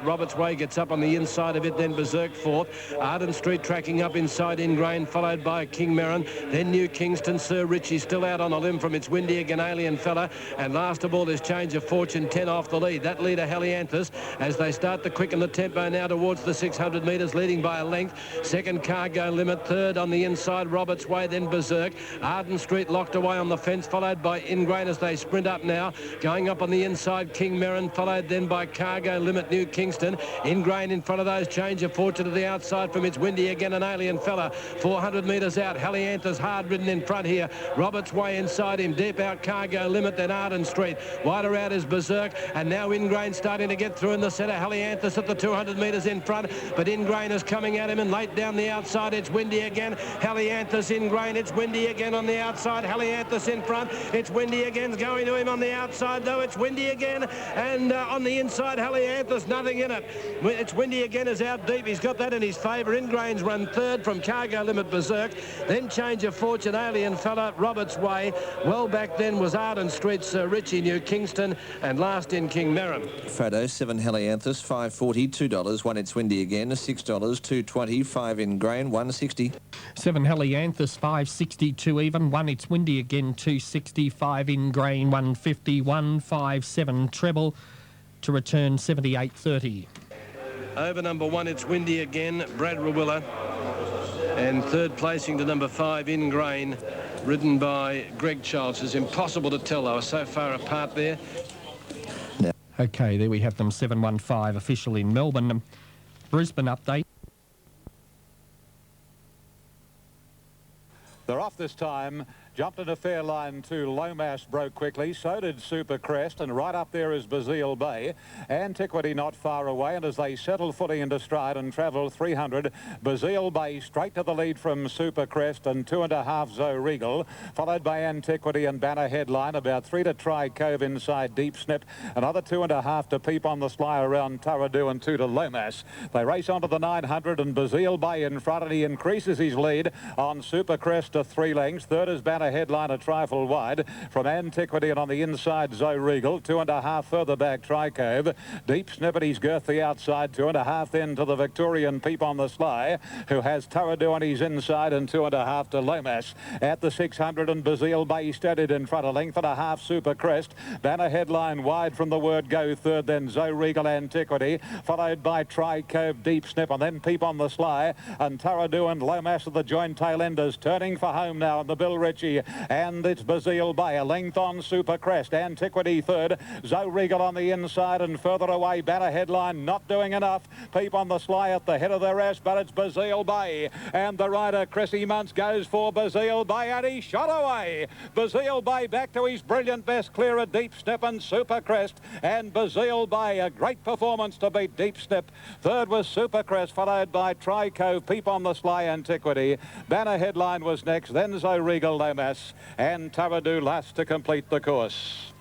Roberts Way gets up on the inside of it, then Berserk fourth. Arden Street tracking up inside Ingrain, followed by King Merrin. Then New Kingston. Sir Richie still out on a limb from It's Windy Again, Alien Fella. And last of all is Change of Fortune, 10 off the lead. That leader, Helianthus, as they start to quicken the tempo now towards the 600 metres, leading by a length. Second, Cargo Limit. Third on the inside, Roberts Way, then Berserk. Arden Street locked away on the fence, followed by Ingrain as they sprint up now. Going up on the inside, King Merrin, followed then by Cargo Limit, New Kingston. Ingrain in front of those. Change of Fortune to the outside from It's Windy Again, an Alien Fella. 400 metres out. Helianthus hard ridden in front here. Roberts Way inside him. Deep out Cargo Limit, then Arden Street. Wider out is Berserk. And now Ingrain starting to get through in the centre. Helianthus at the 200 metres in front. But Ingrain is coming at him and late down the outside. It's Windy Again. Helianthus, Ingrain. It's Windy Again on the outside. Helianthus in front. It's Windy Again's going to him on the outside though. It's Windy Again. And on the inside, Helianthus, nothing in it. It's Windy Again is out deep. He's got that in his favour. Ingrain's run third from Cargo Limit, Berserk. Then Change of Fortune, Alien Fella, Roberts Way. Well back then was Arden Street, Sir Richie, New Kingston. And last in King Merrin. Frodo, 7 Helianthus, $5.40, $2. 1 It's Windy Again, $6, $2.20. 5 Ingrain, $1.60. 7 Helianthus, $5.60, 2 even. 1 It's Windy Again, $2.60. 5 Ingrain, $1.50. 157 treble to return $78.30. Over number 1, It's Windy Again, Brad Rawilla. And third placing to number 5, Ingrain, ridden by Greg Childs. It's impossible to tell, they were so far apart there. Okay, there we have them, 715 official in Melbourne. Brisbane update. They're off this time. Jumped in a fair line to Lomas, broke quickly. So did Super Crest, and right up there is Bazile Bay. Antiquity not far away, and as they settle fully into stride and travel 300, Bazile Bay straight to the lead from Super Crest and 2.5 Zoe Regal, followed by Antiquity and Banner Headline. About 3 to Try Cove inside Deep Snip. Another 2.5 to Peep on the Sly around Taradu, and 2 to Lomas. They race on to the 900, and Bazile Bay in front, and he increases his lead on Super Crest to 3 lengths. Third is Banner Headline a trifle wide from Antiquity, and on the inside Zoe Regal. 2.5 further back Try Cove. Deep Snip at his girth the outside. 2.5 then to the Victorian Peep on the Sly, who has Taradu on his inside, and 2.5 to Lomas. At the 600, and Bazile Bay steadied in front, a length and a half Super Crest. Banner Headline wide from the word go. Third then Zoe Regal, Antiquity, followed by Try Cove, Deep Snip, and then Peep on the Sly, and Taradu and Lomas of the joint tail enders turning for home now in the Bill Ritchie. And it's Bazile Bay, a length on Super Crest. Antiquity third. Zoe Regal on the inside, and further away Banner Headline not doing enough. Peep on the Sly at the head of the rest, but it's Bazile Bay. And the rider Chrissy Muntz goes for Bazile Bay, and he shot away. Bazile Bay back to his brilliant best, clear of Deep Snip and Super Crest. And Bazile Bay, a great performance to beat Deep Snip. Third was Super Crest, followed by Try Cove, Peep on the Sly, Antiquity. Banner Headline was next, then Zoe Regal, Lomas, and Taradu last to complete the course.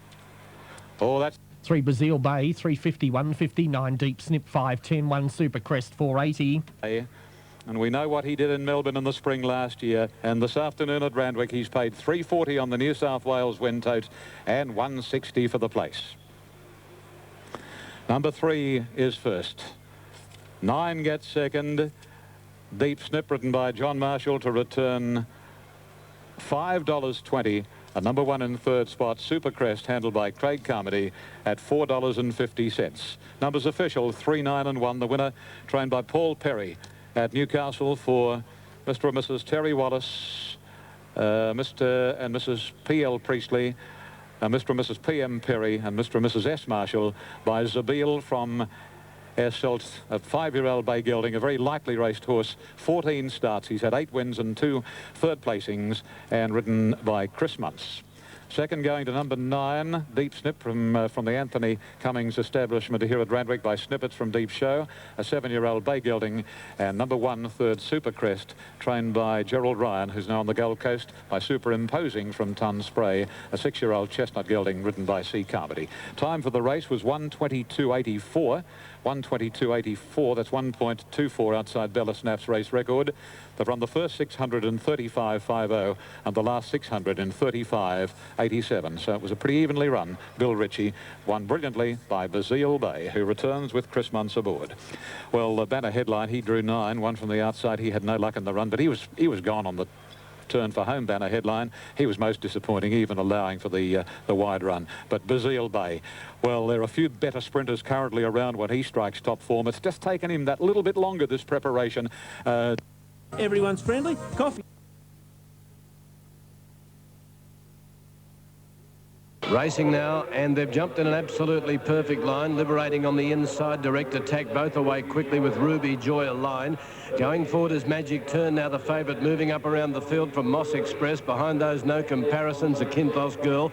Oh, that's 3 Bazile Bay, 350, 150, 9 Deep Snip, 510, 1 Super Crest, 480. And we know what he did in Melbourne in the spring last year. And this afternoon at Randwick, he's paid $3.40 on the New South Wales Wind Totes and $1.60 for the place. Number 3 is first. 9 gets second. Deep Snip, written by John Marshall, to return $5.20. A number 1 in third spot, Super Crest, handled by Craig Carmody, at $4.50. Numbers official, 3, 9 and 1. The winner, trained by Paul Perry at Newcastle for Mr. and Mrs. Terry Wallace, Mr. and Mrs. P.L. Priestley, Mr. and Mrs. P.M. Perry, and Mr. and Mrs. S. Marshall, by Zabil from Esselt, a 5-year-old bay gelding, a very lightly raced horse, 14 starts. He's had 8 wins and 2 third placings, and ridden by Chris Muntz. Second going to number 9, Deep Snip, from the Anthony Cummings establishment here at Randwick, by Snippets from Deep Show, a 7-year-old bay gelding. And number 1, third, Super Crest, trained by Gerald Ryan, who's now on the Gold Coast, by Superimposing from Ton Spray, a 6-year-old chestnut gelding ridden by C. Carmody. Time for the race was 1:22.84. 1:22.84. That's 1.24 outside Bella Snap's race record. They've run the first 600 in 35.50 and the last 600 in 35.87. So it was a pretty evenly run. Bill Ritchie won brilliantly by Bazille Bay, who returns with Chris Munce aboard. Well, Banner Headline, he drew 9. One from the outside. He had no luck in the run, but he was gone on the turn for home. Banner Headline, he was most disappointing, even allowing for the wide run. But Bazille Bay, well, there are a few better sprinters currently around when he strikes top form. It's just taken him that little bit longer, this preparation. Everyone's friendly. Coffee. Racing now, and they've jumped in an absolutely perfect line, liberating on the inside, direct attack, both away quickly with Ruby Joy a line. Going forward is Magic Turn, now the favourite, moving up around the field from Moss Express. Behind those, no comparisons, a Kinthos Girl.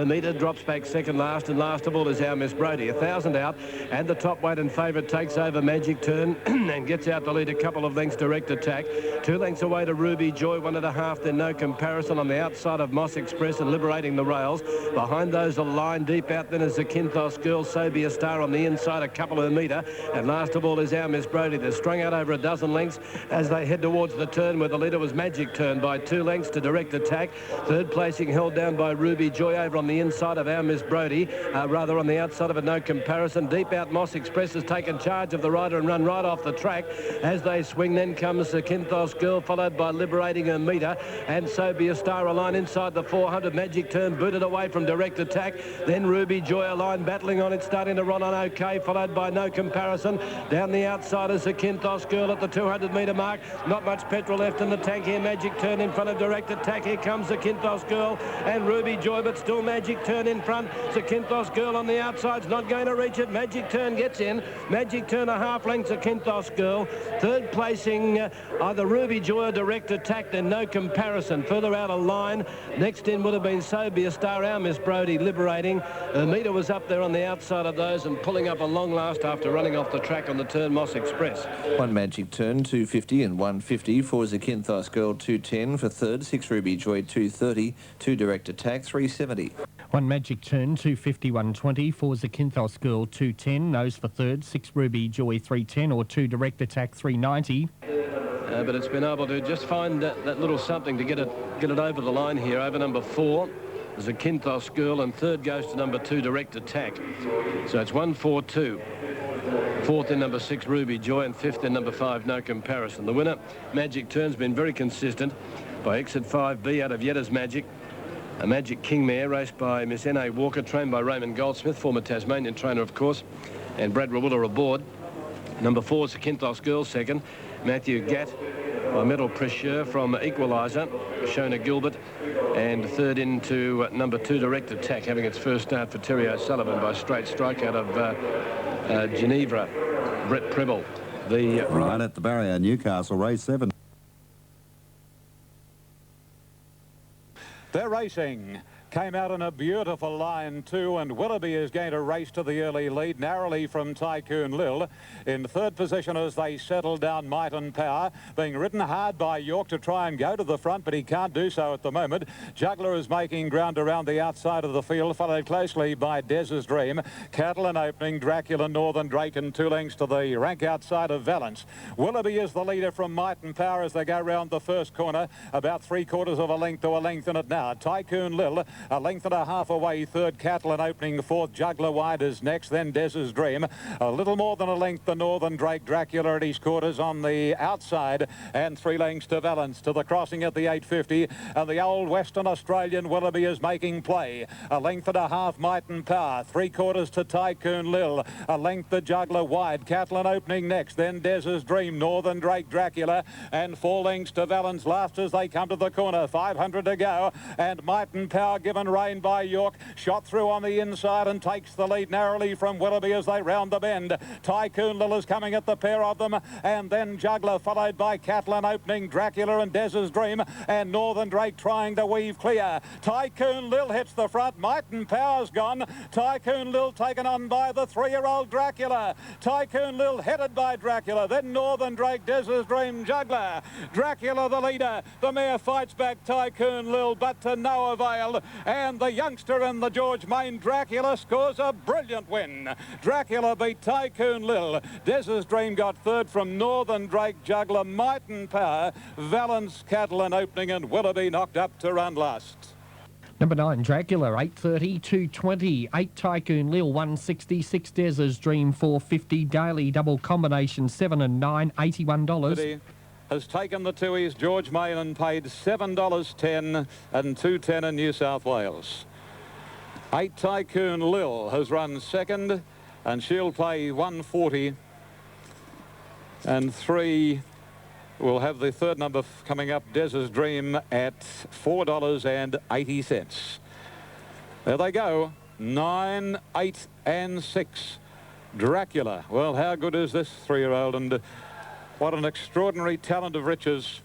Meter drops back second last, and last of all is our Miss Brody. 1,000 out, and the top weight and favourite takes over Magic Turn and gets out the lead a couple of lengths, direct attack. 2 lengths away to Ruby Joy, 1.5, then no comparison on the outside of Moss Express and liberating the rails. Behind those, a line deep out then is the Kinthos Girl. So Be a Star on the inside, a couple of metre, and last of all is our Miss Brody. They're strung out over a dozen lengths as they head towards the turn, where the leader was Magic Turn by 2 lengths to direct attack. Third placing held down by Ruby Joy over on the inside of our Miss Brody, rather on the outside of it, no comparison. Deep out, Moss Express has taken charge of the rider and run right off the track. As they swing, then comes the Kinthos Girl, followed by Liberating a Meter, and So Be a Star a line inside the 400. Magic Turn booted away from direct attack. Then Ruby Joy a line battling on it, starting to run on okay, followed by No Comparison. Down the outside is the Kinthos Girl at the 200-metre mark. Not much petrol left in the tank here. Magic Turn in front of direct attack. Here comes the Kinthos Girl and Ruby Joy, but still Magic Turn in front. The Kinthos Girl on the outside's not going to reach it. Magic Turn gets in. Magic Turn a half length to Kinthos Girl. Third placing either Ruby Joy or direct attack, then No Comparison. Further out of line, next in would have been So Be a Star, our Miss Brody, liberating. Meter was up there on the outside of those and pulling up a long last after running off the track on the turn, Moss Express. 1 Magic Turn, 250 and 150. 4 is the Kinthos Girl, 210 for third. 6 Ruby Joy, 230. 2 Direct Attack, 370. 1 Magic Turn, 250, 120. 4 is the Kinthos Girl, 210. Nose for third. 6 Ruby Joy, 310, or 2 Direct Attack, 390. But it's been able to just find that little something to get it over the line here, over number 4. There's a Kinthos Girl, and third goes to number 2, Direct Attack. So it's 1-4-2. Fourth in number 6, Ruby Joy, and fifth in number 5, No Comparison. The winner, Magic Turn's been very consistent by exit 5B out of Yetta's Magic. A Magic King mare raced by Miss N.A. Walker, trained by Raymond Goldsmith, former Tasmanian trainer, of course, and Brad Rawiller aboard. Number 4 is the Kinthos Girl, second. Matthew Gatt by Metal Pressure from Equaliser, Shona Gilbert, and third into number 2, Direct Attack, having its first start for Terry O'Sullivan by Straight Strike out of Geneva, Brett Preble. Right at the barrier, Newcastle, race 7. They're racing. Came out in a beautiful line too, and Willoughby is going to race to the early lead, narrowly from Tycoon Lil. In third position as they settle down, Might and Power, being ridden hard by York to try and go to the front, but he can't do so at the moment. Juggler is making ground around the outside of the field, followed closely by Des's Dream. Cattle and opening, Dracula, Northern Drake, and 2 lengths to the rank outside of Valence. Willoughby is the leader from Might and Power as they go round the first corner, about 3/4 of a length to a length in it now. Tycoon Lil, a length and a half away, third. Cattle and opening, fourth. Juggler wide is next, then Des's Dream. A little more than a length the Northern Drake, Dracula at his quarters on the outside, and 3 lengths to Valence to the crossing at the 850, and the old Western Australian Willoughby is making play. A length and a half, Might and Power, 3/4 to Tycoon Lil, a length the Juggler wide, Cattle and opening next, then Des's Dream, Northern Drake, Dracula, and 4 lengths to Valence last as they come to the corner. 500 to go, and Might and Power given rain by York, shot through on the inside and takes the lead narrowly from Willoughby as they round the bend. Tycoon Lil is coming at the pair of them, and then Juggler, followed by Cattle and opening, Dracula and Des's Dream, and Northern Drake trying to weave clear. Tycoon Lil hits the front, Might and Power's gone. Tycoon Lil taken on by the 3-year-old Dracula. Tycoon Lil headed by Dracula, then Northern Drake, Des's Dream, Juggler. Dracula the leader, the mare fights back Tycoon Lil, but to no avail. And the youngster in the George Main, Dracula, scores a brilliant win. Dracula beat Tycoon Lil. Des's Dream got third from Northern Drake, Juggler, Might and Power, Valence, Cattle and Opening, and Willoughby knocked up to run last. Number 9, Dracula, 8.30, 2.20. 8, Tycoon Lil, 166. Des's Dream, 4.50. Daily double combination, 7 and 9, $81. Has taken the twoies, George Main, and paid $7.10 and $2.10 in New South Wales. 8, Tycoon Lil has run second, and she'll pay $1.40. And 3 will have the third number coming up, Des's Dream, at $4.80. There they go, 9, 8 and 6. Dracula. Well, how good is this 3-year-old? And what an extraordinary talent of riches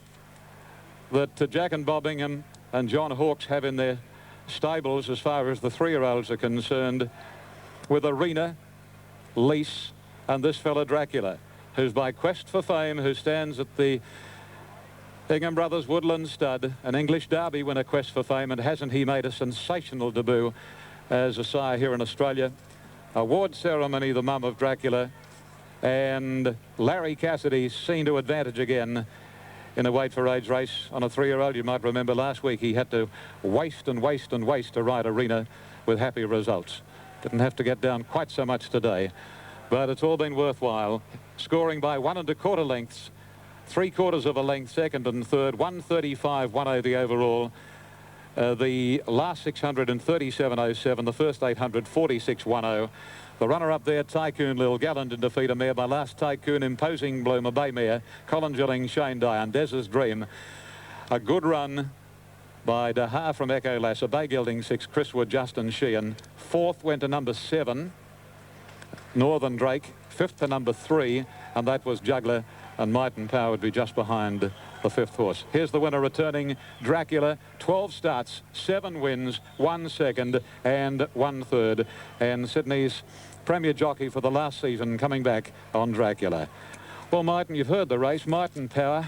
that Jack and Bob Ingham and John Hawkes have in their stables as far as the 3-year-olds are concerned, with Arena, Lease, and this fella Dracula, who's by quest for fame, who stands at the Ingham Brothers Woodland Stud, an English Derby winner, quest for fame, and hasn't he made a sensational debut as a sire here in Australia? Award ceremony, the mum of Dracula, and Larry Cassidy seen to advantage again in a weight for age race on a 3-year-old. You might remember last week he had to waste and waste and waste to ride Arena with happy results. Didn't have to get down quite so much today, but it's all been worthwhile. Scoring by 1 1/4 lengths, 3/4 of a length second and third, 135.10 the overall. The last 600 in 37.07, the first 800 46.10. The runner-up there, Tycoon Lil, gallant in defeat, a mare by Last Tycoon, Imposing Bloom, a bay mare, Colin Gilling, Shane Dye, and Des's Dream. A good run by Daha from Echo Lass, a bay gelding 6, Chris Wood, Justin Sheehan. 4th went to number 7, Northern Drake. 5th to number 3, and that was Juggler, and Might and Power would be just behind the 5th horse. Here's the winner returning, Dracula. 12 starts, 7 wins, 1 second and 1 third. And Sydney's premier jockey for the last season coming back on Dracula. Well, Martin, you've heard the race. Might and Power,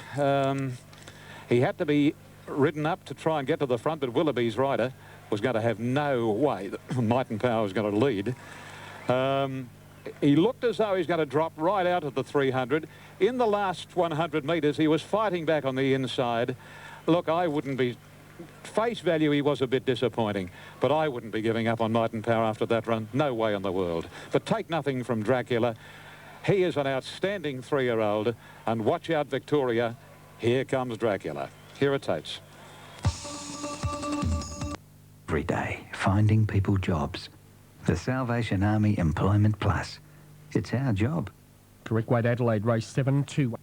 he had to be ridden up to try and get to the front, but Willoughby's rider was going to have no way that Might and Power was going to lead. He looked as though he's going to drop right out of the 300. In the last 100 metres, he was fighting back on the inside. Look, I wouldn't be... Face value, he was a bit disappointing, but I wouldn't be giving up on Might and Power after that run. No way in the world. But take nothing from Dracula. He is an outstanding 3-year-old, and watch out, Victoria. Here comes Dracula. Here it takes. Every day, finding people jobs. The Salvation Army Employment Plus. It's our job. Correct weight, Adelaide, race 7, 2.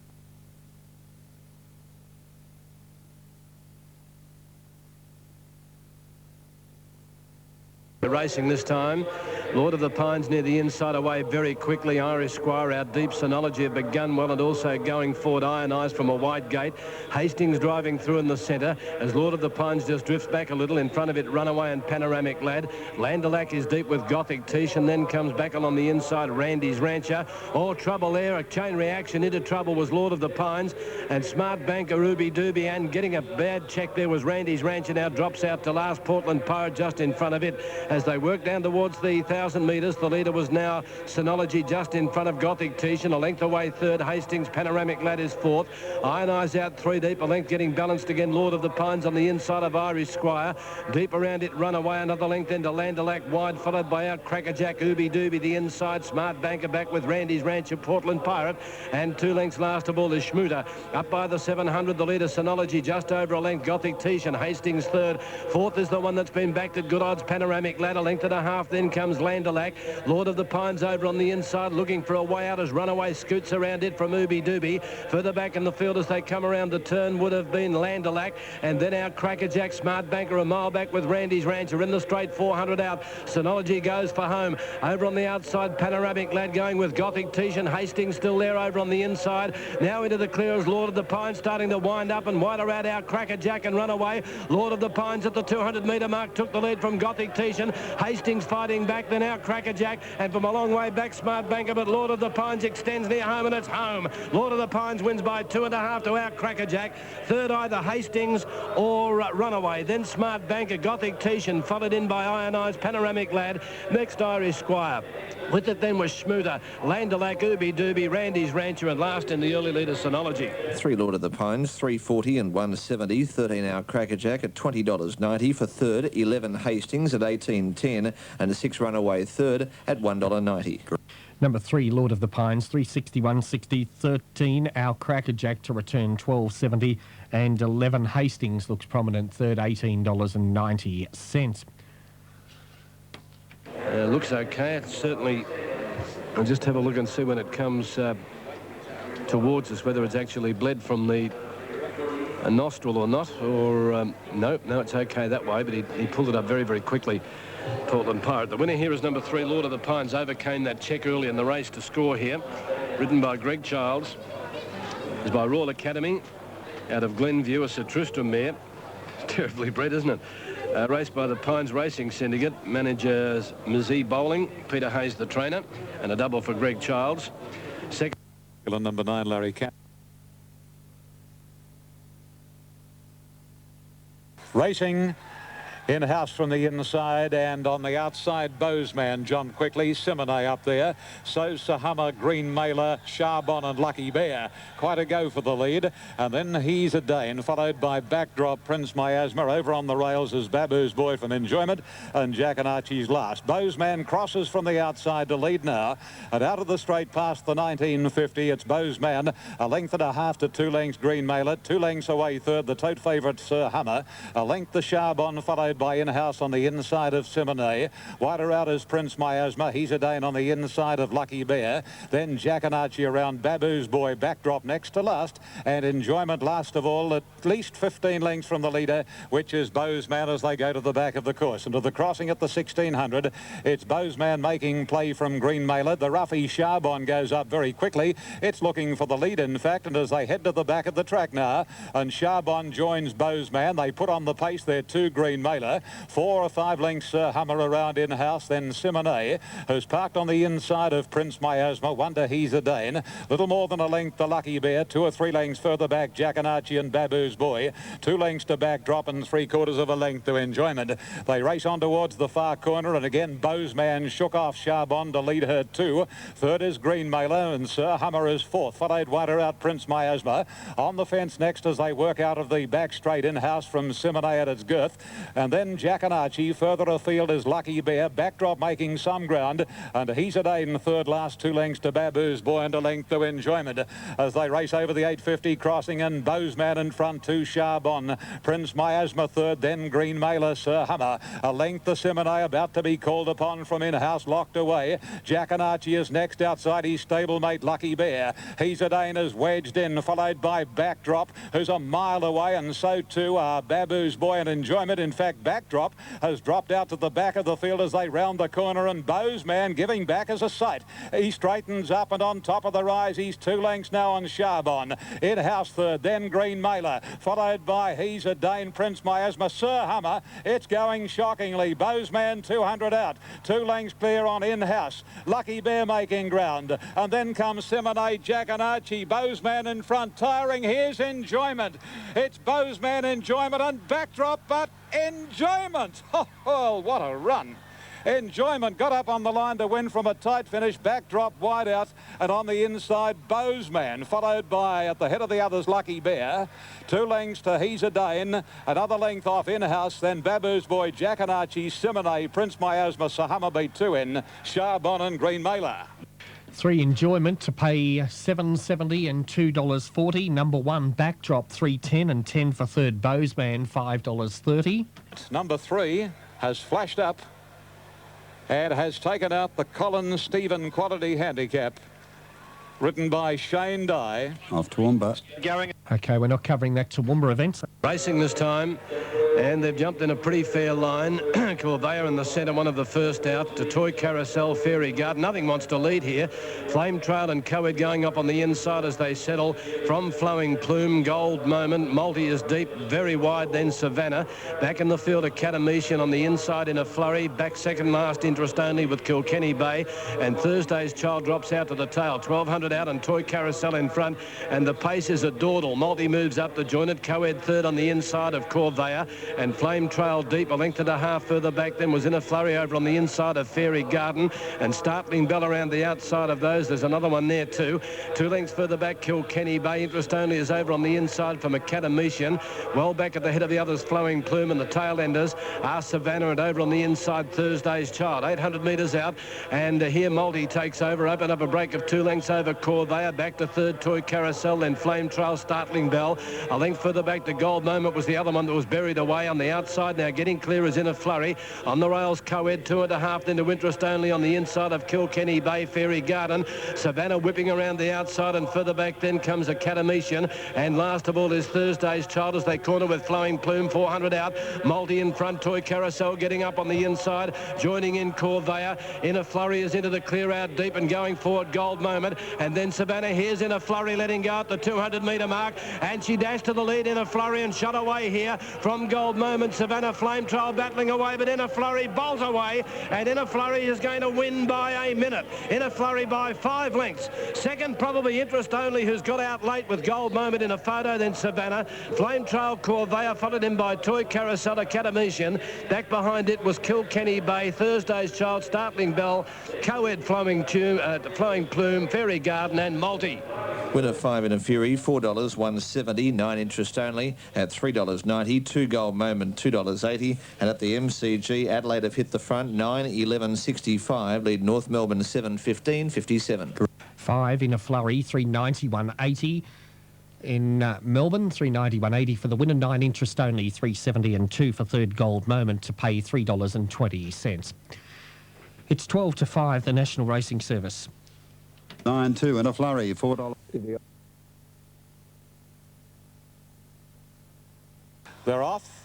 The racing this time. Lord of the Pines near the inside, away very quickly. Irish Squire out deep. Sonology have begun well and also going forward. Ionized from a wide gate. Hastings driving through in the centre as Lord of the Pines just drifts back a little. In front of it, Runaway and Panoramic Lad. Landelac is deep with Gothic Tish, and then comes back along the inside, Randy's Rancher. All trouble there. A chain reaction into trouble was Lord of the Pines, and Smart Banker, Ruby Doobie, and getting a bad check there was Randy's Rancher. Now drops out to last. Portland Pirate just in front of it as they work down towards the 1,000 metres. The leader was now Synology just in front of Gothic Tish, and a length away third. Hastings Panoramic Lad is 4th. Ionize out 3 deep, a length getting balanced again. Lord of the Pines on the inside of Irish Squire. Deep around it, Runaway, another length into Landelac wide, followed by out Crackerjack, Ooby Dooby the inside. Smart Banker back with Randy's Rancher, Portland Pirate, and 2 lengths last of all is Schmooter. Up by the 700, the leader Synology just over a length. Gothic Tish and Hastings 3rd. 4th is the one that's been backed at good odds, Panoramic Lad, a length and a half. Then comes Landelac. Lord of the Pines over on the inside, looking for a way out as Runaway scoots around it from Ooby Dooby. Further back in the field as they come around the turn would have been Landelac, and then out Crackerjack. Smart Banker a mile back with Randy's Rancher in the straight, 400 out. Synology goes for home. Over on the outside, Panoramic Lad going with Gothic Tish, and Hastings still there over on the inside. Now into the clear as Lord of the Pines starting to wind up, and wider out Crackerjack and Runaway. Lord of the Pines at the 200 metre mark took the lead from Gothic Tish, and Hastings fighting back, then out Crackerjack, and from a long way back Smart Banker, but Lord of the Pines extends near home, and it's home. Lord of the Pines wins by 2.5 to out Crackerjack. Third either Hastings or Runaway. Then Smart Banker, Gothic Titian, followed in by Ionized Panoramic Lad. Next Irish Squire. With it then was Schmooter, Landalac, Ooby Dooby, Randy's Rancher, and last in the early leader Sonology. 3 Lord of the Pines, 3.40 and 1.70. 13 Hour Crackerjack at $20.90 for third. 11 Hastings at $18.10 and 6 Runaway third at $1.90. Number 3, Lord of the Pines, 361.60. 13, Our Crackerjack to return 12.70, and 11 Hastings looks prominent third, $18.90. Looks okay. It's certainly. I'll just have a look and see when it comes towards us whether it's actually bled from the nostril or not, or no, it's okay that way, but he pulled it up very, very quickly. Portland Pirate. The winner here is number 3, Lord of the Pines. Overcame that check early in the race to score here. Ridden by Greg Childs. Is by Royal Academy out of Glenview, a Sir Tristram mare. Terribly bred, isn't it? Raced by the Pines Racing Syndicate. Managers Mazee Bowling, Peter Hayes the trainer, and a double for Greg Childs. Second, number 9, Larry Cap. Racing in-house from the inside, and on the outside, Bozeman jumped quickly. Simone up there. So Sahama, Green Mailer, Charbon and Lucky Bear. Quite a go for the lead. And then He's a Dane, followed by Backdrop, Prince Miasma. Over on the rails is Babu's Boy from Enjoyment, and Jack and Archie's last. Bozeman crosses from the outside to lead now. And out of the straight past the 1950, it's Bozeman. A length and a half to 2 lengths, Green Mailer. 2 lengths away third, the tote favourite, Sir Hummer. A length the Charbon, followed by in-house on the inside of Simone. Wider out is Prince Miasma. He's a Dane on the inside of Lucky Bear. Then Jack and Archie around Babu's Boy. Backdrop next to last, and Enjoyment last of all, at least 15 lengths from the leader, which is Bozeman, as they go to the back of the course. And to the crossing at the 1600, it's Bozeman making play from Green Mailer. The roughy Charbon goes up very quickly. It's looking for the lead, in fact, and as they head to the back of the track now, and Charbon joins Bozeman, they put on the pace there to Green Mailer. 4 or 5 lengths Hummer around in-house. Then Simone, who's parked on the inside of Prince Miasma. 1 to He's a Dane. Little more than a length to Lucky Bear. 2 or 3 lengths further back, Jack and Archie and Babu's Boy. 2 lengths to Backdrop and 3/4 of a length to Enjoyment. They race on towards the far corner, and again Bozeman shook off Charbon to lead her 2. Third is Green Mailer, and Sir Hummer is 4th. Followed wider out Prince Miasma. On the fence next as they work out of the back straight in-house from Simone at its girth. And then Jack and Archie. Further afield is Lucky Bear. Backdrop making some ground, and He's a Dane third last. 2 lengths to Babu's Boy and a length to Enjoyment as they race over the 850 crossing, and Bozeman in front to Charbon. Prince Miasma third, then Green Mailer, Sir Hummer. A length to Simone, about to be called upon from in-house, locked away. Jack and Archie is next outside his stablemate Lucky Bear. He's a Dane is wedged in, followed by Backdrop, who's a mile away, and so too are Babu's Boy and Enjoyment. In fact, Backdrop has dropped out to the back of the field as they round the corner, and Bozeman giving back as a sight. He straightens up, and on top of the rise, he's 2 lengths now on Charbon. In-house third, then Green Mailer, followed by He's a Dane, Prince Miasma, Sir Hummer. It's going shockingly. Bozeman 200 out. 2 lengths clear on in-house. Lucky Bear making ground. And then comes Simone, Jack and Archie. Bozeman in front, tiring. Here's Enjoyment. It's Bozeman, Enjoyment, and Backdrop, but Enjoyment. Oh, what a run. Enjoyment got up on the line to win from a tight finish. Backdrop wide out, and on the inside Bozeman, followed by at the head of the others Lucky Bear. 2 lengths to He's a Dane, another length off in-house, then Babu's Boy, Jack and Archie, Simone, Prince Miasma, Sahama beat 2 in, Charbon and Green Mailer. 3 Enjoyment to pay $7.70 and $2.40. Number 1 Backdrop $3.10 and 10 for third. Bozeman $5.30. Number 3 has flashed up and has taken out the Colin Stephen Quality Handicap, written by Shane Dye. Off Toowoomba. Okay, we're not covering that Toowoomba event. Racing this time And they've jumped in a pretty fair line. Corvea in the centre, one of the first out. To Toy Carousel, Fairy Garden. Nothing wants to lead here. Flame Trail and Coed going up on the inside as they settle. From Flowing Plume, Gold Moment. Multi is deep, very wide, then Savannah. Back in the field, Academician on the inside in a flurry. Back second last, Interest Only with Kilkenny Bay. And Thursday's Child drops out to the tail. 1200 out and Toy Carousel in front. And the pace is a dawdle. Multi moves up the jointed. Coed third on the inside of Corvea. And Flame Trail deep, a length and a half further back then was in a flurry over on the inside of Fairy Garden. And Startling Bell around the outside of those. There's another one there too. 2 lengths further back, Kilkenny Bay. Interest Only is over on the inside from Academician. Well back at the head of the others, Flowing Plume, and the tail enders are Savannah, and over on the inside, Thursday's Child. 800 metres out, and here Multi takes over. Open up a break of 2 lengths over Corvea. Back to third, Toy Carousel, then Flame Trail, Startling Bell. A length further back to Gold Moment was the other one that was buried away on the outside. Now getting clear is in a flurry. On the rails, Coed 2.5, then to Interest Only on the inside of Kilkenny Bay, Fairy Garden. Savannah whipping around the outside, and further back then comes Academician. And last of all is Thursday's Child as they corner with Flowing Plume. 400 out. Multi in front. Toy Carousel getting up on the inside. Joining in Corvea. In a flurry is into the clear out deep and going forward Gold Moment. And then Savannah here's in a flurry letting go at the 200-metre mark. And she dashed to the lead in a flurry and shot away here from Gold Moment. Savannah, Flame Trail battling away, but in a flurry bolts away. And in a flurry is going to win by a minute. In a flurry by 5 lengths. Second probably Interest Only, who's got out late with Gold Moment in a photo. Then Savannah. Flame Trail, Corvea, followed in by Toy Carousel, Academician. Back behind it was Kilkenny Bay, Thursday's Child, Startling Bell, Coed, Flowing Plume, Fairy Garden, and Multi. Winner 5 in a Fury, $4, $1.70, 9 Interest Only at $3.90, 2 Gold Moment, $2.80, and at the MCG, Adelaide have hit the front, 9, 11, 65, lead North Melbourne 7, 15, 57. 5 in a flurry, 391.80. In Melbourne, 391.80 for the winner, 9 Interest Only, 370, and 2 for third Gold Moment to pay $3.20. It's 12 to 5, the National Racing Service. 9-2 in a flurry, $4. They're off.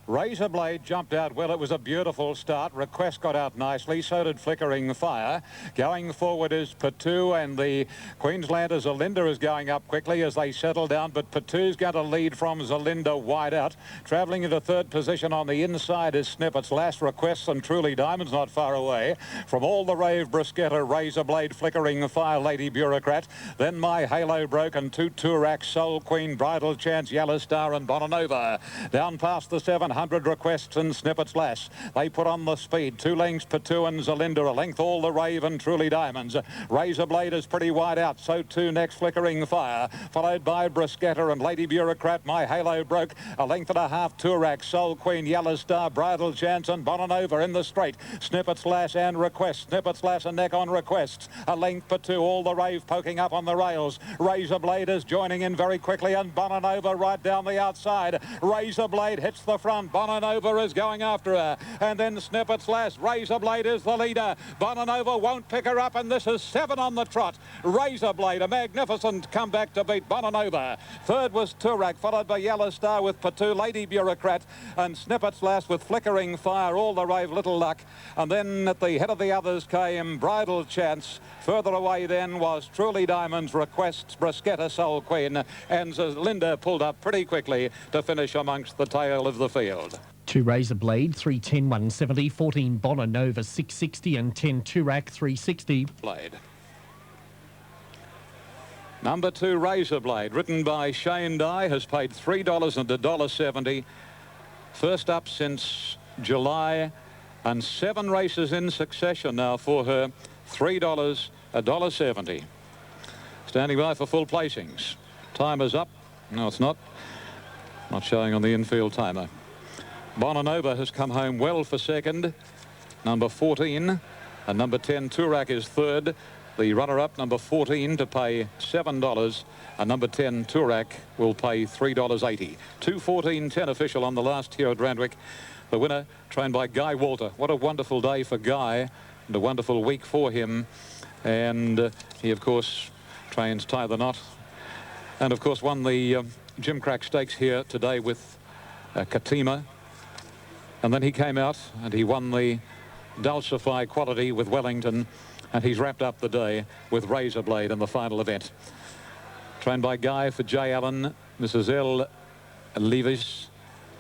Razor Blade jumped out well. It was a beautiful start. Request got out nicely. So did Flickering Fire. Going forward is Patu, and the Queenslander Zalinda is going up quickly as they settle down. But Patu's got a lead from Zalinda wide out. Travelling into third position on the inside is Snippet's Last Request, and Truly Diamonds not far away. From All the Rave, Bruschetta, Razor Blade, Flickering Fire, Lady Bureaucrat. Then My Halo Broke and Two Turak, Soul Queen, Bridal Chance, Yellow Star and Bonanova. Down past the 700 Requests and Snippet's Lass. They put on the speed. 2 lengths, Patu and Zalinda. A length, All the Rave and Truly Diamonds. Razor Blade is pretty wide out. So too next Flickering Fire. Followed by Bruschetta and Lady Bureaucrat. My Halo Broke. A length and a half, Turak, Soul Queen, Yellow Star, Bridal Chance and Bonanova in the straight. Snippet's Lass and Request. Snippet's Lass and neck on Requests. A length, Patu, All the Rave poking up on the rails. Razor Blade is joining in very quickly, and Bonanova right down the outside. Razor Blade hits the front. Bonanova is going after her, and then Snippet's Lass. Razor Blade is the leader. Bonanova won't pick her up, and this is 7 on the trot. Razor Blade, a magnificent comeback to beat Bonanova. Third was Turak, followed by Yellow Star with Patu, Lady Bureaucrat, and Snippet's Lass with Flickering Fire, All the Rave, Little Luck. And then at the head of the others came Bridal Chance. Further away then was Truly Diamonds, Requests, Bruschetta, Soul Queen, and Linda pulled up pretty quickly to finish amongst the tail of the field. 2 Razor Blade, 310, 170, 14 Bonanova, 660, and 10 Turak, 360. Blade. Number 2 Razor Blade, written by Shane Dye, has paid $3 and $1.70. First up since July, and 7 races in succession now for her. $3, $1.70. Standing by for full placings. Timer's up. No, it's not. Not showing on the infield timer. Bonanova has come home well for second. Number 14 and number 10 Turak is third. The runner-up, number 14, to pay $7, and number 10 Turak will pay $3.80. 2:14.10 official on the last here at Randwick. The winner trained by Guy Walter. What a wonderful day for Guy and a wonderful week for him. And he, of course, trains Tie the Knot. And, of course, won the Jim Crack Stakes here today with Katima. And then he came out and he won the Dulcify quality with Wellington, and he's wrapped up the day with Razor Blade in the final event. Trained by Guy for J. Allen, Mrs. L. Levis,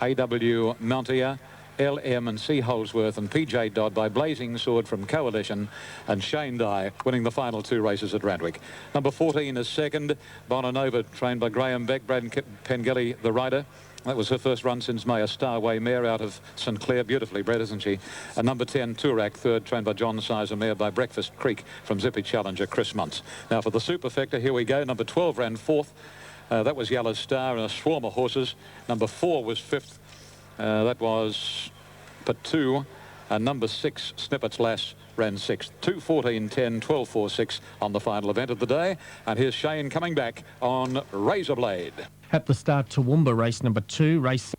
A.W. Mountier, L.M. and C. Holsworth, and P.J. Dodd by Blazing Sword from Coalition, and Shane Dye winning the final 2 races at Randwick. Number 14 is second, Bonanova, trained by Graham Beck, Brad Pengelly, the rider. That was her first run since May, a Starway mare out of St Clair, beautifully bred, isn't she? And number 10, Turak, third, trained by John Sizer, mare by Breakfast Creek from Zippy Challenger, Chris Muntz. Now for the Superfecta, here we go. Number 12 ran 4th. That was Yellow Star and a swarm of horses. Number 4 was 5th. That was Patu. And number 6, Snippets Lass, ran 6th. 2:14.10, 12:46 on the final event of the day. And here's Shane coming back on Razor Blade. At the start, Toowoomba race number 2, race